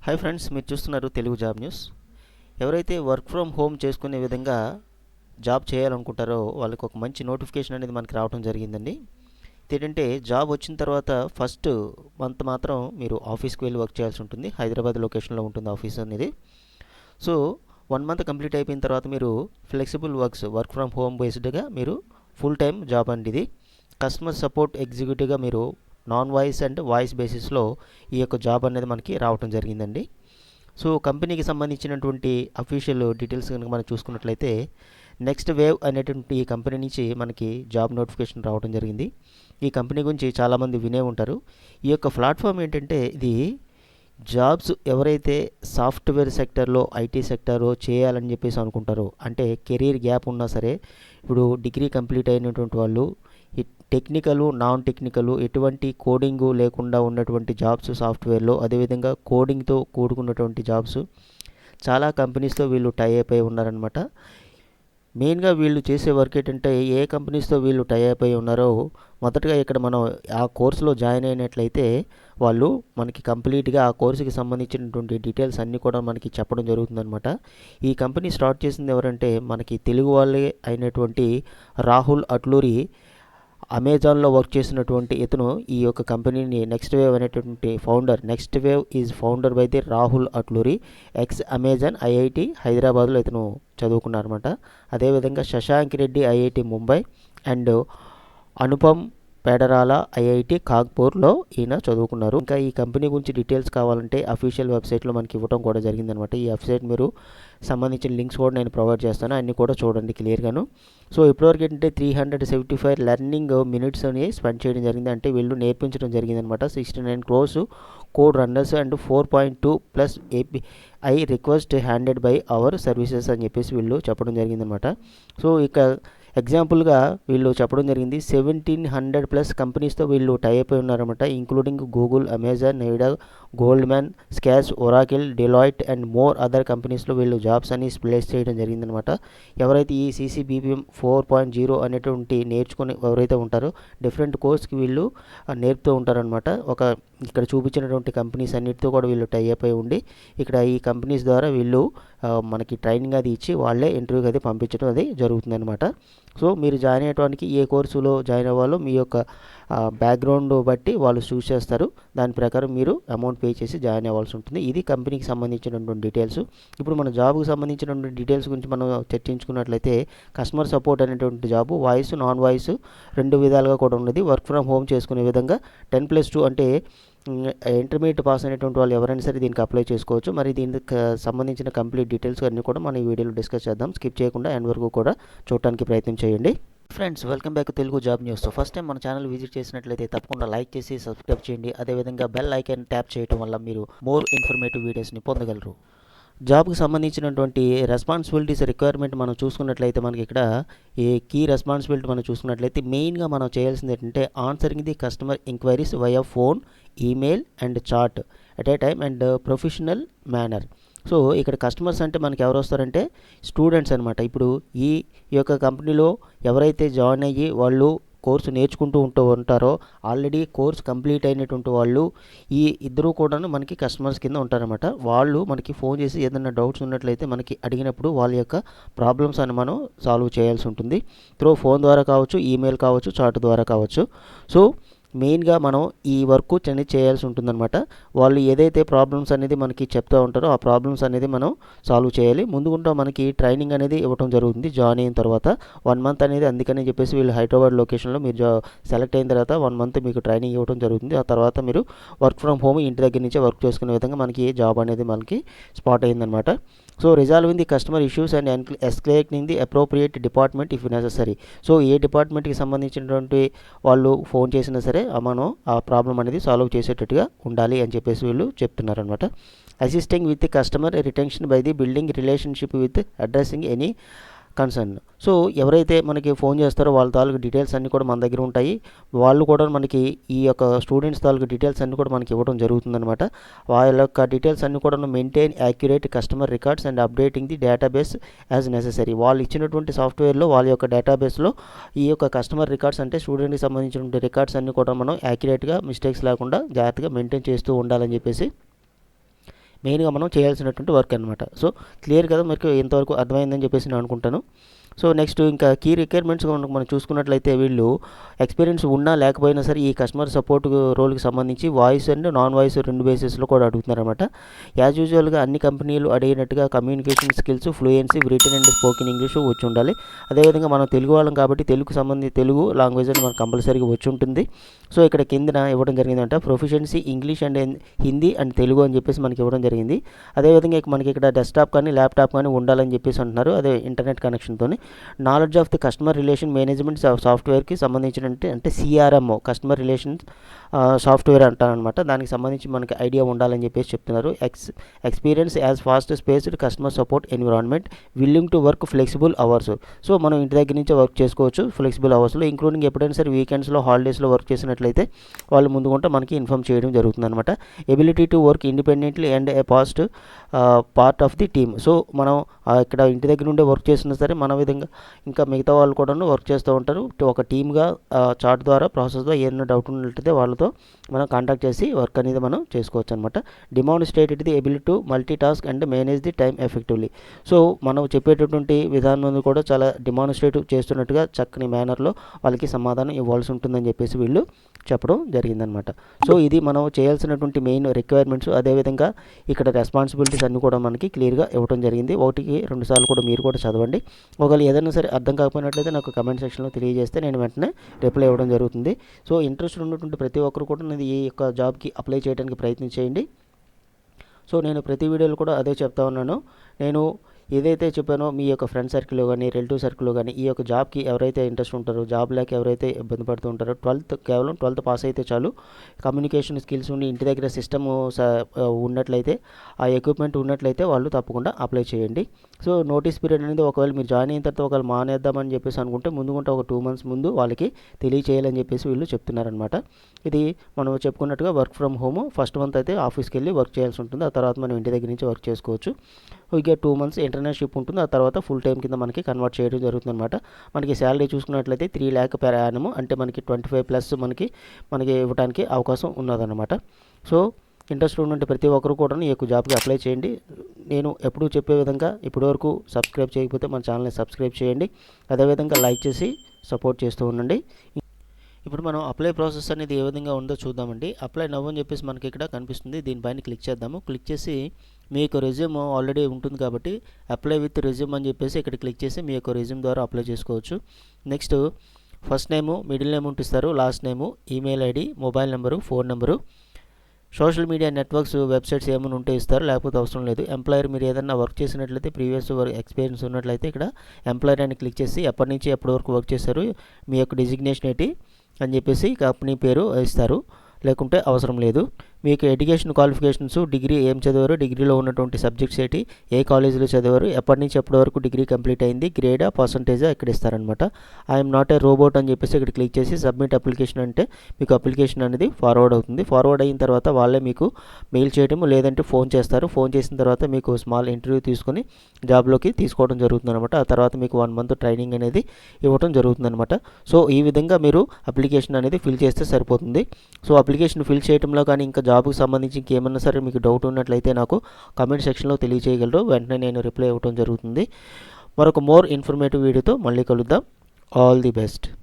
Hi friends, మీరు చూస్తున్నారు Telugu job news. ఎవరైతే వర్క్ ఫ్రమ్ హోమ్ చేసుకునే విధంగా జాబ్ చేయాలనుకుంటారో వాళ్ళకి ఒక మంచి నోటిఫికేషన్ అనేది మనకి రావడం జరిగిందండి. ఏంటంటే జాబ్ వచ్చిన తర్వాత ఫస్ట్ మంత్ మాత్రం మీరు ఆఫీస్కి వెళ్ళి వర్క్ చేయాల్సి ఉంటుంది. హైదరాబాద్ లొకేషన్లో ఉంటుంది ఆఫీస్ అనేది. సో 1 మంత్ కంప్లీట్ అయిపోయిన తర్వాత మీరు ఫ్లెక్సిబుల్ వర్క్ ఫ్రమ్ హోమ్ బేస్డ్గా మీరు ఫుల్ టైం జాబ్ అండి ఇది. కస్టమర్ సపోర్ట్ ఎగ్జిక్యూటివ్గా మీరు నాన్ వాయిస్ అండ్ వాయిస్ బేసిస్లో ఈ యొక్క జాబ్ అనేది మనకి రావడం జరిగిందండి. సో కంపెనీకి సంబంధించినటువంటి అఫీషియల్ డీటెయిల్స్ కనుక మనం చూసుకున్నట్లయితే నెక్స్ట్ వేవ్ అనేటువంటి ఈ కంపెనీ నుంచి మనకి జాబ్ నోటిఫికేషన్ రావడం జరిగింది. ఈ కంపెనీ గురించి చాలామంది వినే ఉంటారు. ఈ యొక్క ప్లాట్ఫామ్ ఏంటంటే ఇది జాబ్స్ ఎవరైతే సాఫ్ట్వేర్ సెక్టర్లో ఐటీ సెక్టర్లో చేయాలని చెప్పేసి అనుకుంటారో, అంటే కెరీర్ గ్యాప్ ఉన్నా సరే, ఇప్పుడు డిగ్రీ కంప్లీట్ అయినటువంటి వాళ్ళు ఈ టెక్నికల్ నాన్ టెక్నికల్ ఎటువంటి కోడింగు లేకుండా ఉన్నటువంటి జాబ్స్ సాఫ్ట్వేర్లో, అదేవిధంగా కోడింగ్తో కూడుకున్నటువంటి జాబ్స్ చాలా కంపెనీస్తో వీళ్ళు టై అప్ అయి ఉన్నారనమాట. మెయిన్గా వీళ్ళు చేసే వర్క్ ఏంటంటే ఏ కంపెనీస్తో వీళ్ళు టై అప్ అయి ఉన్నారో మొదటగా ఇక్కడ మనం ఆ కోర్సులో జాయిన్ అయినట్లయితే వాళ్ళు మనకి కంప్లీట్గా ఆ కోర్సుకి సంబంధించినటువంటి డీటెయిల్స్ అన్నీ కూడా మనకి చెప్పడం జరుగుతుందనమాట. ఈ కంపెనీ స్టార్ట్ చేసింది ఎవరంటే మనకి తెలుగు వాళ్ళే అయినటువంటి రాహుల్ అట్లూరి. అమెజాన్లో వర్క్ చేసినటువంటి ఇతను ఈ యొక్క కంపెనీని నెక్స్ట్ వేవ్ అనేటువంటి next wave is founder by the Rahul Atluri, ex Amazon IIT హైదరాబాద్లో ఇతను చదువుకున్నారన్నమాట. అదేవిధంగా Shashank Reddy IIT Mumbai and Anupam Pedarala IIT కాగ్పూర్లో ఈయన చదువుకున్నారు. ఇంకా ఈ కంపెనీ గురించి డీటెయిల్స్ కావాలంటే అఫీషియల్ వెబ్సైట్లో మనకి ఇవ్వడం కూడా జరిగిందనమాట. ఈ వెబ్సైట్ మీరు సంబంధించిన లింక్స్ కూడా నేను ప్రొవైడ్ చేస్తాను, అన్నీ కూడా చూడండి క్లియర్గాను. సో ఇప్పటివరకు ఏంటంటే 375 లెర్నింగ్ మినిట్స్ అని స్పెండ్ చేయడం జరిగింది, అంటే వీళ్ళు నేర్పించడం జరిగిందనమాట. 69 crores code runners and 4.2 plus API request handed by our services అని చెప్పేసి వీళ్ళు చెప్పడం జరిగిందనమాట. సో ఇక ఎగ్జాంపుల్గా వీళ్ళు చెప్పడం జరిగింది 1700+ కంపెనీస్తో వీళ్ళు టై అయిపోయి ఉన్నారన్నమాట, including Google, Amazon, Nvidia, Goldman, స్కాచ్, Oracle, Deloitte and more other కంపెనీస్లో వీళ్ళు జాబ్స్ అని ప్లేస్ చేయడం జరిగిందనమాట. ఎవరైతే ఈ CCBPM 4.0 అనేటువంటి నేర్చుకుని ఎవరైతే ఉంటారో డిఫరెంట్ కోర్స్కి వీళ్ళు నేర్పుతూ ఉంటారనమాట. ఇక్కడ చూపించినటువంటి కంపెనీస్ అన్నిటితో కూడా వీళ్ళు టై అయిపోయి ఉండి ఇక్కడ ఈ కంపెనీస్ ద్వారా వీళ్ళు మనకి ట్రైనింగ్ అది ఇచ్చి వాళ్ళే ఇంటర్వ్యూకి అది పంపించడం అది జరుగుతుందన్నమాట. సో మీరు జాయిన్ అయ్యడానికి ఏ కోర్సులో జాయిన్ అవ్వాలో మీ యొక్క బ్యాక్గ్రౌండ్ బట్టి వాళ్ళు చూస్ చేస్తారు. దాని ప్రకారం మీరు అమౌంట్ పే చేసి జాయిన్ అవ్వాల్సి ఉంటుంది. ఇది కంపెనీకి సంబంధించినటువంటి డీటెయిల్స్. ఇప్పుడు మన జాబ్కి సంబంధించినటువంటి డీటెయిల్స్ గురించి మనం చర్చించుకున్నట్లయితే కస్టమర్ సపోర్ట్ అనేటువంటి జాబు వాయిస్ నాన్ వాయిస్ రెండు విధాలుగా కూడా ఉన్నది. వర్క్ ఫ్రమ్ హోమ్ చేసుకునే విధంగా 10+2 అంటే ఇంటర్మీడియట్ పాస్ అయినటువంటి వాళ్ళు ఎవరైనా సరే దీనికి అప్లై చేసుకోవచ్చు. మరి దీనికి సంబంధించిన కంప్లీట్ డీటెయిల్స్ అన్నీ కూడా మనం ఈ వీడియోలో డిస్కస్ చేద్దాం. స్కిప్ చేయకుండా ఎండ్ వరకు కూడా చూడటానికి ప్రయత్నం చేయండి. Friends, welcome back Telugu job news. First time మన ఛానల్ విజిట్ చేసినట్లయితే తప్పకుండా లైక్ చేసి సబ్స్క్రైబ్ చేయండి. అదేవిధంగా బెల్ ఐకాన్ ట్యాప్ చేయడం వల్ల మీరు మోర్ ఇన్ఫర్మేటివ్ వీడియోస్ని పొందగలరు. జాబ్కి సంబంధించినటువంటి రెస్పాన్సిబిలిటీస్ రిక్వైర్మెంట్ మనం చూసుకున్నట్లయితే మనకి ఇక్కడ ఈ కీ రెస్పాన్సిబిలిటీ మనం చూసుకున్నట్లయితే మెయిన్గా మనం చేయాల్సింది ఏంటంటే answering the customer enquiries via phone, email and chat at a time and professional manner. So ఇక్కడ కస్టమర్స్ అంటే మనకి ఎవరు వస్తారంటే స్టూడెంట్స్ అనమాట. ఇప్పుడు ఈ యొక్క కంపెనీలో ఎవరైతే జాయిన్ అయ్యి వాళ్ళు కోర్సు నేర్చుకుంటూ ఉంటారో ఆల్రెడీ కోర్స్ కంప్లీట్ అయినటువంటి వాళ్ళు ఈ ఇద్దరు కూడా మనకి కస్టమర్స్ కింద ఉంటారనమాట. వాళ్ళు మనకి ఫోన్ చేసి ఏదైనా డౌట్స్ ఉన్నట్లయితే మనకి అడిగినప్పుడు వాళ్ళ యొక్క ప్రాబ్లమ్స్ అని మనం సాల్వ్ చేయాల్సి ఉంటుంది. ఫోన్ ద్వారా కావచ్చు, ఈమెయిల్ కావచ్చు, చాట్ ద్వారా కావచ్చు. సో మెయిన్గా మనం ఈ వర్క్ అనేది చేయాల్సి ఉంటుందన్నమాట. వాళ్ళు ఏదైతే ప్రాబ్లమ్స్ అనేది మనకి చెప్తూ ఉంటారో ఆ ప్రాబ్లమ్స్ అనేది మనం సాల్వ్ చేయాలి. ముందుగుంటా మనకి ట్రైనింగ్ అనేది ఇవ్వడం జరుగుతుంది జాయిన్ అయిన తర్వాత 1 మంత్ అనేది. అందుకని చెప్పేసి వీళ్ళు హైదరాబాద్ లొకేషన్లో మీరు సెలెక్ట్ అయిన తర్వాత 1 మంత్ మీకు ట్రైనింగ్ ఇవ్వడం జరుగుతుంది. ఆ తర్వాత మీరు వర్క్ ఫ్రమ్ హోమ్ ఇంటి దగ్గర నుంచే వర్క్ చేసుకునే విధంగా మనకి జాబ్ అనేది మనకి స్పాట్ అయిందనమాట. So resolving the customer issues and escalating the appropriate department if necessary. So ఏ డిపార్ట్మెంట్కి సంబంధించినటువంటి వాళ్ళు ఫోన్ చేసినా సరే మనం ఆ ప్రాబ్లం అనేది సాల్వ్ చేసేటట్టుగా ఉండాలి అని చెప్పేసి వీళ్ళు చెప్తున్నారనమాట. Assisting with the customer retention by the building relationship with addressing any concern. So ఎవరైతే మనకి ఫోన్ చేస్తారో వాళ్ళ తాలూకు డీటెయిల్స్ అన్నీ కూడా మన దగ్గర ఉంటాయి. వాళ్ళు కూడా మనకి ఈ యొక్క స్టూడెంట్స్ తాలూకు డీటెయిల్స్ అన్నీ కూడా మనకి ఇవ్వడం జరుగుతుందన్నమాట. వాళ్ళ యొక్క డీటెయిల్స్ అన్నీ కూడా maintain accurate customer records and updating the database as necessary. వాళ్ళు ఇచ్చినటువంటి సాఫ్ట్వేర్లో వాళ్ళ యొక్క డేటాబేస్లో ఈ యొక్క కస్టమర్ రికార్డ్స్ అంటే స్టూడెంట్కి సంబంధించినటువంటి రికార్డ్స్ అన్నీ కూడా మనం యాక్యురేట్గా మిస్టేక్స్ లేకుండా జాగ్రత్తగా మెయింటైన్ చేస్తూ ఉండాలని చెప్పేసి మెయిన్గా మనం చేయాల్సినటువంటి వర్క్ అనమాట. సో క్లియర్ కదా, మరి ఇంతవరకు అర్థమైందని చెప్పేసి నేను అనుకుంటాను. సో నెక్స్ట్ ఇంకా కీ రిక్వైర్మెంట్స్ మనం చూసుకున్నట్లయితే వీళ్ళు ఎక్స్పీరియన్స్ ఉన్నా లేకపోయినా సరే ఈ కస్టమర్ సపోర్ట్ రోల్కి సంబంధించి వాయిస్ అండ్ నాన్ వాయిస్ రెండు బేసిస్లో కూడా అడుగుతున్నారన్నమాట. యాజ్ యూజువల్గా అన్ని కంపెనీలు అడిగినట్టుగా communication skills, fluency, written and spoken English వచ్చి ఉండాలి. అదేవిధంగా మనం తెలుగు వాళ్ళం కాబట్టి తెలుగు లాంగ్వేజ్ అని మనకు కంపల్సరీగా వచ్చి ఉంటుంది. సో ఇక్కడ కిందన ఇవ్వడం జరిగిందంట proficiency English and Hindi and Telugu అని చెప్పేసి మనకి ఇవ్వడం జరిగింది. అదేవిధంగా మనకి ఇక్కడ డెస్క్టాప్ కానీ ల్యాప్టాప్ కానీ ఉండాలని చెప్పేసి అంటున్నారు, అదే ఇంటర్నెట్ కనెక్షన్తో. Knowledge of the customer relation management సాఫ్ట్వేర్కి సంబంధించిన అంటే సిఆర్ఎం కస్టమర్ రిలేషన్ సాఫ్ట్వేర్ అంటారనమాట. దానికి సంబంధించి మనకి ఐడియా ఉండాలని చెప్పేసి చెప్తున్నారు. Experience as fast spaced customer support environment, willing to work flexible hours. So మనం ఇంటి దగ్గర నుంచే వర్క్ చేసుకోవచ్చు ఫ్లెక్సిబుల్ అవర్స్లో, ఇంక్లూడింగ్ ఎప్పుడైనా సరే వీకెండ్స్లో, హాలిడేస్లో వర్క్ చేసినట్లయితే వాళ్ళు ముందుకుంటే మనకి ఇన్ఫామ్ చేయడం జరుగుతుంది అనమాట. Ability to work independently and A part of the team. So మనం ఇక్కడ ఇంటి దగ్గర నుండే వర్క్ చేసినా సరే మన విధంగా ఇంకా మిగతా వాళ్ళు కూడా వర్క్ చేస్తూ ఉంటారు. ఒక టీమ్గా చాట్ ద్వారా ప్రాసెస్ ద్వారా ఏదైనా డౌట్ ఉన్నట్లయితే వాళ్ళతో మనం కాంటాక్ట్ చేసి వర్క్ అనేది మనం చేసుకోవచ్చు అనమాట. Demonstrated the ability to multi task and manage the time effectively. So మనం చెప్పేటటువంటి విధానం కూడా చాలా డిమాన్స్ట్రేటివ్ చేస్తున్నట్టుగా చక్కని మేనర్లో వాళ్ళకి సమాధానం ఇవ్వాల్సి ఉంటుందని చెప్పేసి వీళ్ళు చెప్పడం జరిగిందనమాట. సో ఇది మనం చేయాల్సినటువంటి మెయిన్ రిక్వైర్మెంట్స్. అదేవిధంగా ఇక్కడ రెస్పాన్సిబిలిటీస్ అన్నీ కూడా మనకి క్లియర్గా ఇవ్వడం జరిగింది. 1-2 సార్లు కూడా మీరు కూడా చదవండి. ఒకవేళ ఏదైనా సరే అర్థం కాకపోయినట్లయితే నాకు కమెంట్ సెక్షన్లో తెలియజేస్తే నేను వెంటనే రిప్లై ఇవ్వడం జరుగుతుంది. సో ఇంట్రెస్ట్ ఉన్నటువంటి ప్రతి ఒక్కరు కూడా ఈ యొక్క జాబ్కి అప్లై చేయడానికి ప్రయత్నించేయండి. సో నేను ప్రతి వీడియోలో కూడా అదే చెప్తా ఉన్నాను. నేను ఏదైతే చెప్పానో మీ యొక్క ఫ్రెండ్ సర్కిల్లో కానీ, రిలేటివ్ సర్కిల్లో కానీ ఈ యొక్క జాబ్కి ఎవరైతే ఇంట్రెస్ట్ ఉంటారో, జాబ్ లేక ఎవరైతే ఇబ్బంది పడుతూ ఉంటారో, కేవలం 12th పాస్ అయితే చాలు, కమ్యూనికేషన్ స్కిల్స్ ఉండి ఇంటి దగ్గర సిస్టమ్ ఉన్నట్లయితే, ఆ ఎక్విప్మెంట్ ఉన్నట్లయితే వాళ్ళు తప్పకుండా అప్లై చేయండి. సో నోటీస్ పీరియడ్ అనేది ఒకవేళ మీరు జాయిన్ అయిన తర్వాత ఒకవేళ మానేద్దామని చెప్పేసి అనుకుంటే ముందుకుంటే ఒక 2 months ముందు వాళ్ళకి తెలియచేయాలని చెప్పేసి వీళ్ళు చెప్తున్నారనమాట. ఇది మనం చెప్పుకున్నట్టుగా work from home. First month అయితే ఆఫీస్కి వెళ్ళి వర్క్ చేయాల్సి ఉంటుంది, ఆ తర్వాత మనం ఇంటి దగ్గర నుంచి వర్క్ చేసుకోవచ్చు. ఇక 2 months ఇంటర్న్షిప్ ఉంటుంది, ఆ తర్వాత ఫుల్ టైం కింద మనకి కన్వర్ట్ చేయడం జరుగుతుంది అనమాట. మనకి శాలరీ చూసుకున్నట్లయితే 3 lakh per annum, అంటే మనకి 25+ మనకి ఇవ్వడానికి అవకాశం ఉన్నదన్నమాట. సో ఇంట్రెస్ట్ ఉన్నట్టు ప్రతి ఒక్కరు కూడా ఈ యొక్క జాబ్కి అప్లై చేయండి. నేను ఎప్పుడూ చెప్పే విధంగా ఇప్పటివరకు సబ్స్క్రైబ్ చేయకపోతే మన ఛానల్ని సబ్స్క్రైబ్ చేయండి. అదేవిధంగా లైక్ చేసి సపోర్ట్ చేస్తూ ఉండండి. ఇప్పుడు మనం అప్లై ప్రాసెస్ అనేది ఏ విధంగా ఉందో చూద్దామండి. అప్లై నవ్ అని చెప్పేసి మనకి ఇక్కడ కనిపిస్తుంది, దీనిపైన క్లిక్ చేద్దాము. క్లిక్ చేసి మీ యొక్క రెజ్యూమ్ ఆల్రెడీ ఉంటుంది కాబట్టి అప్లై విత్ రెజ్యూమ్ అని చెప్పేసి ఇక్కడ క్లిక్ చేసి మీ యొక్క రెజ్యూమ్ ద్వారా అప్లై చేసుకోవచ్చు. Next first name, middle name ఉంటిస్తారు, last name, email ID, mobile number, phone number, social media networks, websites ఏమైనా ఉంటే ఇస్తారు, లేకపోతే అవసరం లేదు. ఎంప్లాయర్ మీరు ఏదైనా వర్క్ చేసినట్లయితే ప్రీవియస్ ఎక్స్పీరియన్స్ ఉన్నట్లయితే ఇక్కడ ఎంప్లాయర్ అని క్లిక్ చేసి ఎప్పటి నుంచి ఎప్పటి వరకు వర్క్ చేస్తారు, మీ యొక్క డిజిగ్నేషన్ ఏంటి అని చెప్పేసి కంపెనీ పేరు ఇస్తారు, లేకుంటే అవసరం లేదు. మీకు ఎడ్యుకేషన్ క్వాలిఫికేషన్స్, డిగ్రీ ఏం చదివారు, డిగ్రీలో ఉన్నటువంటి సబ్జెక్ట్స్ ఏంటి, ఏ కాలేజీలో చదివారు, ఎప్పటి నుంచి ఎప్పటి వరకు డిగ్రీ కంప్లీట్ అయింది, గ్రేడా, పర్సంటేజా ఇక్కడ ఇస్తారనమాట. ఐఎమ్ నాట్ ఏ రోబోట్ అని చెప్పేసి ఇక్కడ క్లిక్ చేసి సబ్మిట్ అప్లికేషన్ అంటే మీకు అప్లికేషన్ అనేది ఫార్వర్డ్ అవుతుంది. ఫార్వర్డ్ అయిన తర్వాత వాళ్ళే మీకు మెయిల్ చేయడం లేదంటే ఫోన్ చేస్తారు. ఫోన్ చేసిన తర్వాత మీకు స్మాల్ ఇంటర్వ్యూ తీసుకొని జాబ్లోకి తీసుకోవడం జరుగుతుంది అనమాట. ఆ తర్వాత మీకు 1 month ట్రైనింగ్ అనేది ఇవ్వడం జరుగుతుంది అనమాట. సో ఈ విధంగా మీరు అప్లికేషన్ అనేది ఫిల్ చేస్తే సరిపోతుంది. సో అప్లికేషన్ ఫిల్ చేయడంలో కానీ ఇంకా జాబ్కి సంబంధించి ఇంకేమన్నా సరే మీకు డౌట్ ఉన్నట్లయితే నాకు కామెంట్ సెక్షన్లో తెలియజేయగలరు, వెంటనే నేను రిప్లై ఇవ్వడం జరుగుతుంది. మరొక మోర్ ఇన్ఫర్మేటివ్ వీడియోతో మళ్ళీ కలుద్దాం. All the best.